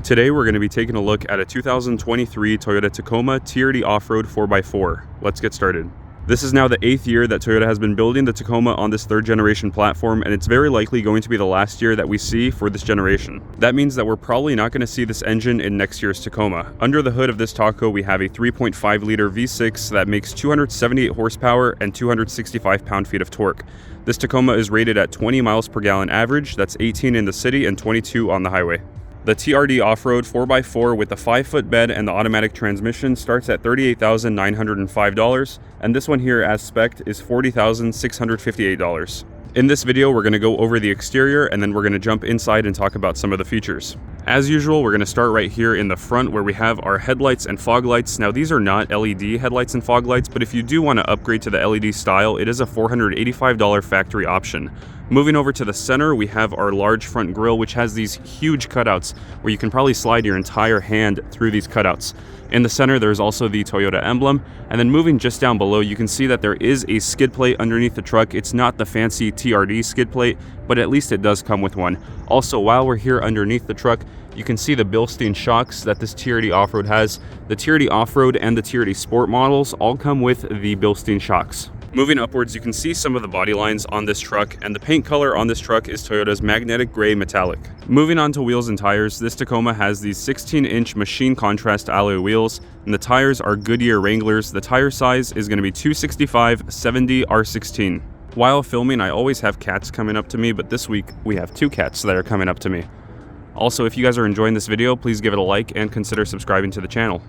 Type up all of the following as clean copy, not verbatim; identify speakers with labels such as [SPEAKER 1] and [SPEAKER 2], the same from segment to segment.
[SPEAKER 1] Today we're going to be taking a look at a 2023 Toyota Tacoma TRD Off-Road 4x4. Let's get started. This is now the 8th year that Toyota has been building the Tacoma on this 3rd generation platform, and it's very likely going to be the last year that we see for this generation. That means that we're probably not going to see this engine in next year's Tacoma. Under the hood of this Taco, we have a 3.5 liter V6 that makes 278 horsepower and 265 pound-feet of torque. This Tacoma is rated at 20 miles per gallon average, that's 18 in the city and 22 on the highway. The TRD Off-Road 4x4 with the 5-foot bed and the automatic transmission starts at $38,905, and this one here as spec'd is $40,658. In this video, we're going to go over the exterior and then we're going to jump inside and talk about some of the features. As usual, we're going to start right here in the front where we have our headlights and fog lights. Now these are not LED headlights and fog lights, but if you do want to upgrade to the LED style, it is a $485 factory option. Moving over to the center, we have our large front grille, which has these huge cutouts where you can probably slide your entire hand through these cutouts. In the center, there's also the Toyota emblem, and then moving just down below, you can see that there is a skid plate underneath the truck. It's not the fancy TRD skid plate, but at least it does come with one. Also, while we're here underneath the truck, you can see the Bilstein shocks that this TRD Off-Road has. The TRD Off-Road and the TRD Sport models all come with the Bilstein shocks. Moving upwards, you can see some of the body lines on this truck, and the paint color on this truck is Toyota's magnetic gray metallic. Moving on to wheels and tires, this Tacoma has these 16-inch machine contrast alloy wheels, and the tires are Goodyear Wranglers. The tire size is going to be 265/70 R16. While filming, I always have cats coming up to me, but this week we have 2 cats that are coming up to me. Also, if you guys are enjoying this video, please give it a like and consider subscribing to the channel.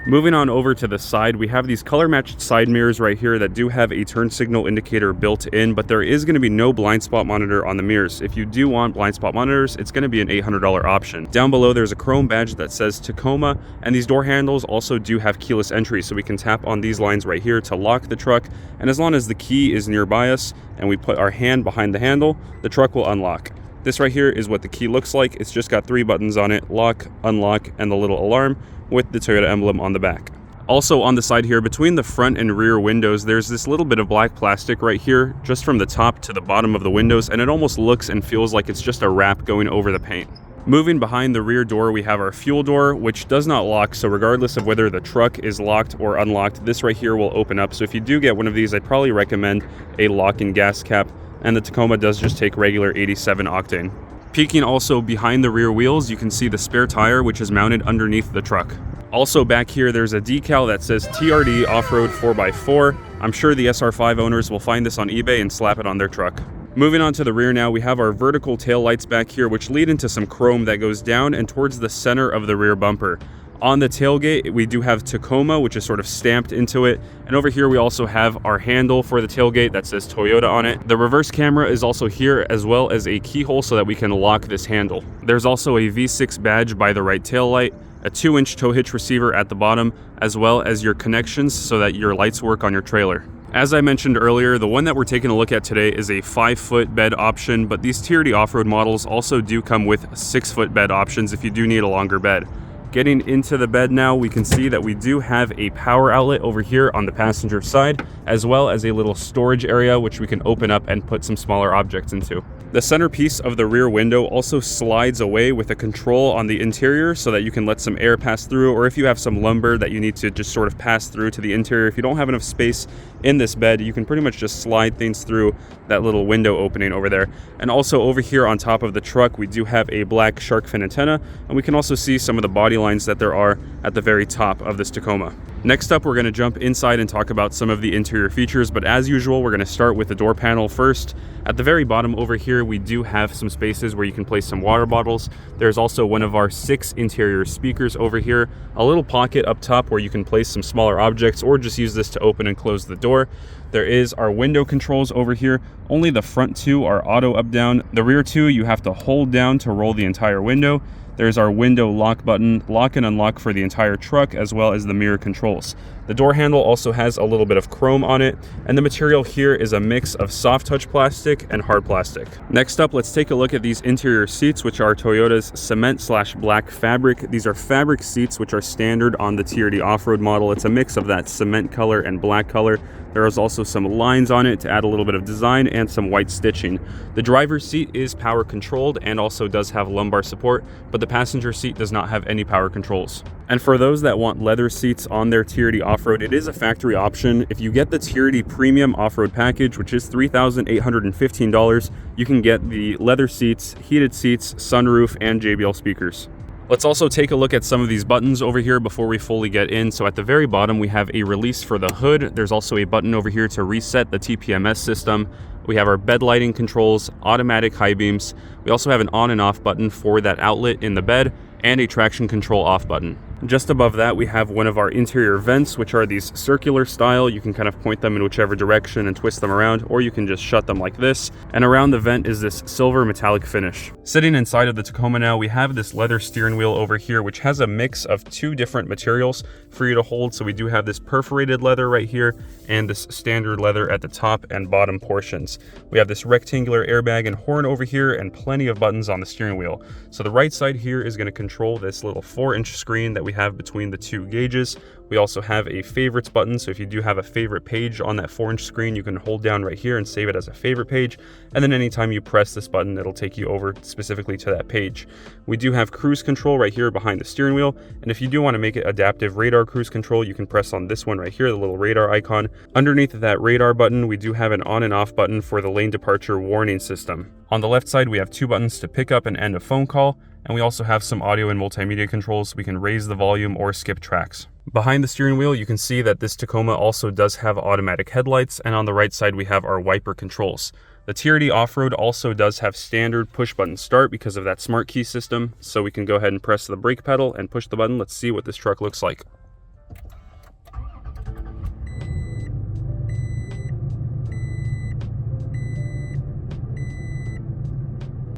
[SPEAKER 1] Moving on over to the side, we have these color-matched side mirrors right here that do have a turn signal indicator built in, but there is going to be no blind spot monitor on the mirrors. If you do want blind spot monitors, it's going to be an $800 option. Down below, there's a chrome badge that says Tacoma, and these door handles also do have keyless entry, so we can tap on these lines right here to lock the truck, and as long as the key is nearby us and we put our hand behind the handle, the truck will unlock. This right here is what the key looks like. It's just got 3 buttons on it: lock, unlock, and the little alarm with the Toyota emblem on the back. Also on the side here, between the front and rear windows, there's this little bit of black plastic right here, just from the top to the bottom of the windows, and it almost looks and feels like it's just a wrap going over the paint. Moving behind the rear door, we have our fuel door, which does not lock, so regardless of whether the truck is locked or unlocked, this right here will open up. So if you do get one of these, I'd probably recommend a lock-in gas cap, and the Tacoma does just take regular 87 octane. Peeking also behind the rear wheels, you can see the spare tire, which is mounted underneath the truck. Also back here, there's a decal that says TRD Off-Road 4x4. I'm sure the SR5 owners will find this on eBay and slap it on their truck. Moving on to the rear now, we have our vertical tail lights back here, which lead into some chrome that goes down and towards the center of the rear bumper. On the tailgate, we do have Tacoma, which is sort of stamped into it. And over here, we also have our handle for the tailgate that says Toyota on it. The reverse camera is also here, as well as a keyhole so that we can lock this handle. There's also a V6 badge by the right tail light, a 2-inch tow hitch receiver at the bottom, as well as your connections so that your lights work on your trailer. As I mentioned earlier, the one that we're taking a look at today is a 5-foot bed option, but these TRD Off-Road models also do come with 6-foot bed options if you do need a longer bed. Getting into the bed now, we can see that we do have a power outlet over here on the passenger side, as well as a little storage area which we can open up and put some smaller objects into. The centerpiece of the rear window also slides away with a control on the interior so that you can let some air pass through, or if you have some lumber that you need to just sort of pass through to the interior, if you don't have enough space in this bed, you can pretty much just slide things through that little window opening over there. And also over here on top of the truck, we do have a black shark fin antenna, and we can also see some of the body lines that there are at the very top of this Tacoma. Next up, we're going to jump inside and talk about some of the interior features, but as usual, we're going to start with the door panel first. At the very bottom over here, we do have some spaces where you can place some water bottles. There's also one of our 6 interior speakers over here, a little pocket up top where you can place some smaller objects or just use this to open and close the door. There is our window controls over here. Only the front 2 are auto up down. The rear 2 you have to hold down to roll the entire window. There's our window lock button, lock and unlock for the entire truck, as well as the mirror controls. The door handle also has a little bit of chrome on it, and the material here is a mix of soft touch plastic and hard plastic. Next up, let's take a look at these interior seats, which are Toyota's cement/black fabric. These are fabric seats, which are standard on the TRD Off-Road model. It's a mix of that cement color and black color. There is also some lines on it to add a little bit of design and some white stitching. The driver's seat is power controlled and also does have lumbar support, but but the passenger seat does not have any power controls. And for those that want leather seats on their TRD Off-Road, it is a factory option. If you get the TRD Premium Off-Road package, which is $3,815, you can get the leather seats, heated seats, sunroof, and JBL speakers. Let's also take a look at some of these buttons over here before we fully get in. So at the very bottom, we have a release for the hood. There's also a button over here to reset the TPMS system. We have our bed lighting controls, automatic high beams. We also have an on and off button for that outlet in the bed, and a traction control off button. Just above that, we have one of our interior vents, which are these circular style. You can kind of point them in whichever direction and twist them around, or you can just shut them like this. And around the vent is this silver metallic finish. Sitting inside of the Tacoma now, we have this leather steering wheel over here, which has a mix of two different materials for you to hold. So we do have this perforated leather right here and this standard leather at the top and bottom portions. We have this rectangular airbag and horn over here and plenty of buttons on the steering wheel. So the right side here is going to control this little 4-inch screen that we have between the two gauges. We also have a favorites button, so if you do have a favorite page on that 4-inch screen, you can hold down right here and save it as a favorite page, and then anytime you press this button, it'll take you over specifically to that page. We do have cruise control right here behind the steering wheel, and if you do want to make it adaptive radar cruise control, you can press on this one right here, the little radar icon. Underneath that radar button, we do have an on and off button for the lane departure warning system. On the left side, we have two buttons to pick up and end a phone call, and we also have some audio and multimedia controls so we can raise the volume or skip tracks. Behind the steering wheel, you can see that this Tacoma also does have automatic headlights, and on the right side we have our wiper controls. The TRD Off-Road also does have standard push button start because of that smart key system, so we can go ahead and press the brake pedal and push the button. Let's see what this truck looks like.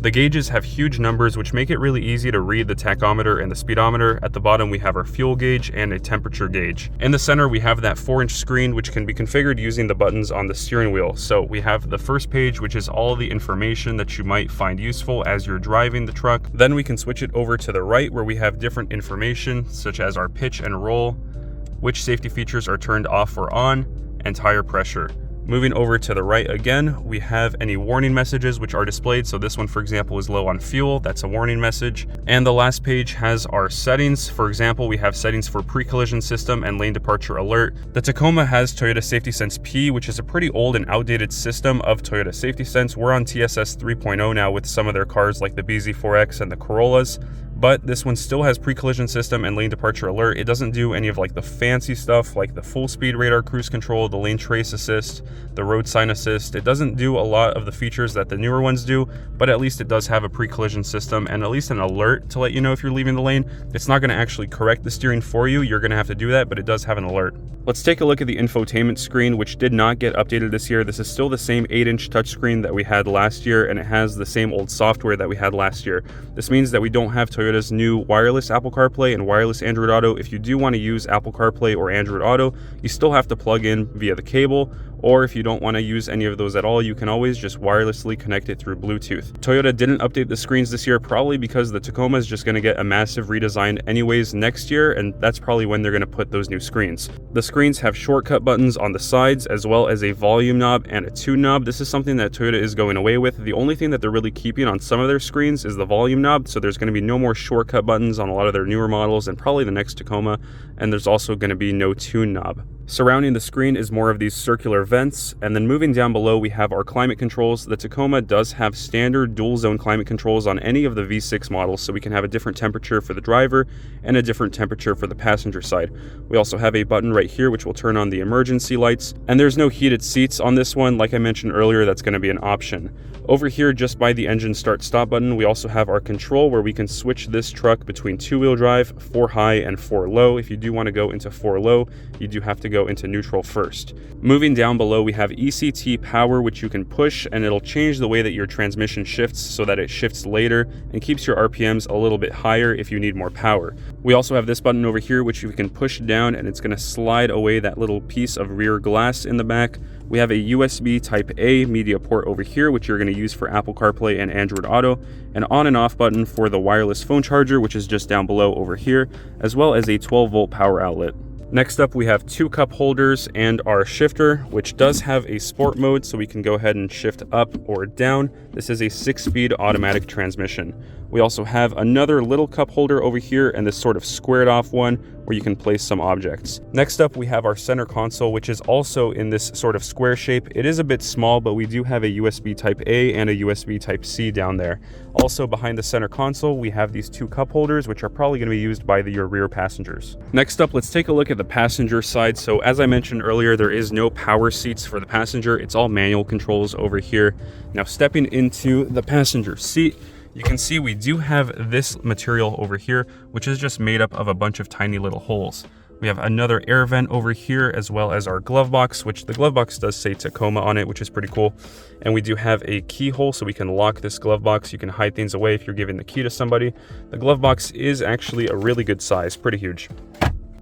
[SPEAKER 1] The gauges have huge numbers, which make it really easy to read the tachometer and the speedometer. At the bottom, we have our fuel gauge and a temperature gauge. In the center, we have that 4-inch screen, which can be configured using the buttons on the steering wheel. So we have the first page, which is all the information that you might find useful as you're driving the truck. Then we can switch it over to the right, where we have different information, such as our pitch and roll, which safety features are turned off or on, and tire pressure. Moving over to the right again, we have any warning messages which are displayed. So this one, for example, is low on fuel. That's a warning message. And the last page has our settings. For example, we have settings for pre-collision system and lane departure alert. The Tacoma has Toyota Safety Sense P, which is a pretty old and outdated system of Toyota Safety Sense. We're on TSS 3.0 now with some of their cars like the BZ4X and the Corollas. But this one still has pre-collision system and lane departure alert. It doesn't do any of like the fancy stuff like the full speed radar cruise control, the lane trace assist, the road sign assist. It doesn't do a lot of the features that the newer ones do, but at least it does have a pre-collision system and at least an alert to let you know if you're leaving the lane. It's not going to actually correct the steering for you. You're going to have to do that, but it does have an alert. Let's take a look at the infotainment screen, which did not get updated this year. This is still the same 8-inch touchscreen that we had last year, and it has the same old software that we had last year. This means that we don't have Toyota's new wireless Apple CarPlay and wireless Android Auto. If you do want to use Apple CarPlay or Android Auto, you still have to plug in via the cable, or if you don't want to use any of those at all, you can always just wirelessly connect it through Bluetooth. Toyota didn't update the screens this year, probably because the Tacoma is just going to get a massive redesign anyways next year, and that's probably when they're going to put those new screens. The screens have shortcut buttons on the sides, as well as a volume knob and a tune knob. This is something that Toyota is going away with. The only thing that they're really keeping on some of their screens is the volume knob, so there's going to be no more shortcut buttons on a lot of their newer models and probably the next Tacoma, and there's also going to be no tune knob. Surrounding the screen is more of these circular vents, and then moving down below we have our climate controls. The Tacoma does have standard dual zone climate controls on any of the V6 models, so we can have a different temperature for the driver and a different temperature for the passenger side. We also have a button right here which will turn on the emergency lights, and there's no heated seats on this one. Like I mentioned earlier, that's going to be an option. Over here, just by the engine start stop button, we also have our control where we can switch this truck between 2-wheel drive, 4 high, and 4 low. If you do want to go into 4 low, you do have to go into neutral first. Moving down below, we have ECT power, which you can push, and it'll change the way that your transmission shifts so that it shifts later and keeps your RPMs a little bit higher if you need more power. We also have this button over here, which you can push down, and it's going to slide away that little piece of rear glass in the back. We have a USB Type A media port over here, which you're going to use for Apple CarPlay and Android Auto, an on and off button for the wireless phone charger, which is just down below over here, as well as a 12-volt power outlet. Next up, we have 2 cup holders and our shifter, which does have a sport mode, so we can go ahead and shift up or down. This is a 6-speed automatic transmission. We also have another little cup holder over here and this sort of squared off one where you can place some objects. Next up, we have our center console, which is also in this sort of square shape. It is a bit small, but we do have a USB Type A and a USB Type C down there. Also behind the center console, we have these two cup holders, which are probably going to be used by your rear passengers. Next up, let's take a look at the passenger side. So as I mentioned earlier, there is no power seats for the passenger. It's all manual controls over here. Now stepping into the passenger seat, you can see we do have this material over here, which is just made up of a bunch of tiny little holes. We have another air vent over here, as well as our glove box, which the glove box does say Tacoma on it, which is pretty cool. And we do have a keyhole, so we can lock this glove box. You can hide things away if you're giving the key to somebody. The glove box is actually a really good size, pretty huge.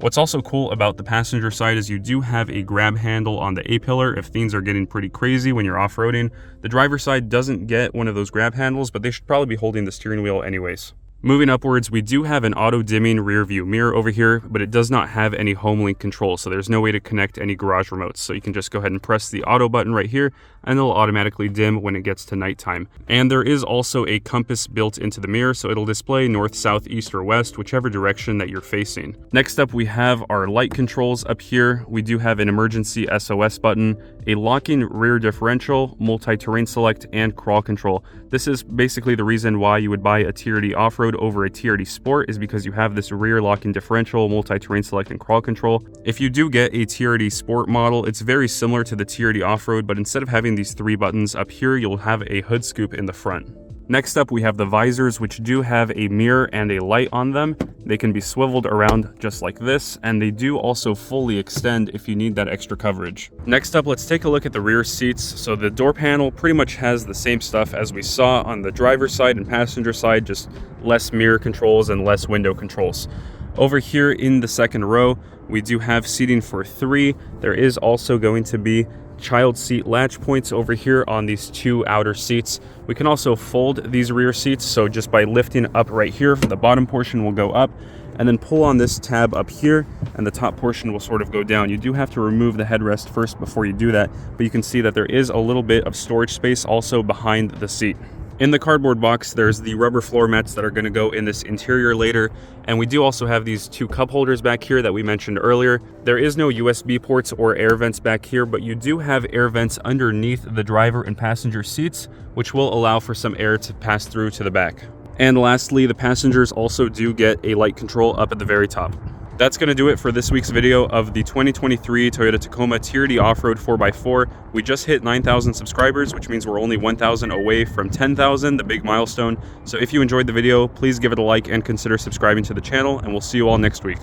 [SPEAKER 1] What's also cool about the passenger side is you do have a grab handle on the A-pillar if things are getting pretty crazy when you're off-roading. The driver's side doesn't get one of those grab handles, but they should probably be holding the steering wheel anyways. Moving upwards, we do have an auto-dimming rear view mirror over here, but it does not have any home link control, so there's no way to connect any garage remotes. So you can just go ahead and press the auto button right here, and it'll automatically dim when it gets to nighttime. And there is also a compass built into the mirror, so it'll display north, south, east, or west, whichever direction that you're facing. Next up, we have our light controls up here. We do have an emergency SOS button, a locking rear differential, multi-terrain select, and crawl control. This is basically the reason why you would buy a TRD Off-Road over a TRD Sport, is because you have this rear locking differential, multi-terrain select, and crawl control. If you do get a TRD Sport model, it's very similar to the TRD Off-Road, but instead of having these three buttons up here, you'll have a hood scoop in the front. Next up, we have the visors, which do have a mirror and a light on them. They can be swiveled around just like this, and they do also fully extend if you need that extra coverage. Next up, let's take a look at the rear seats. So the door panel pretty much has the same stuff as we saw on the driver's side and passenger side, just less mirror controls and less window controls. Over here in the second row, we do have seating for 3. There is also going to be child seat latch points over here on these 2 outer seats. We can also fold these rear seats, so just by lifting up right here, the bottom portion will go up, and then pull on this tab up here, and the top portion will sort of go down. You do have to remove the headrest first before you do that, but you can see that there is a little bit of storage space also behind the seat. In the cardboard box, there's the rubber floor mats that are going to go in this interior later, and we do also have these 2 cup holders back here that we mentioned earlier. There is no USB ports or air vents back here, but you do have air vents underneath the driver and passenger seats, which will allow for some air to pass through to the back. And lastly, the passengers also do get a light control up at the very top. That's going to do it for this week's video of the 2023 Toyota Tacoma TRD Off-Road 4x4. We just hit 9,000 subscribers, which means we're only 1,000 away from 10,000, the big milestone. So if you enjoyed the video, please give it a like and consider subscribing to the channel, and we'll see you all next week.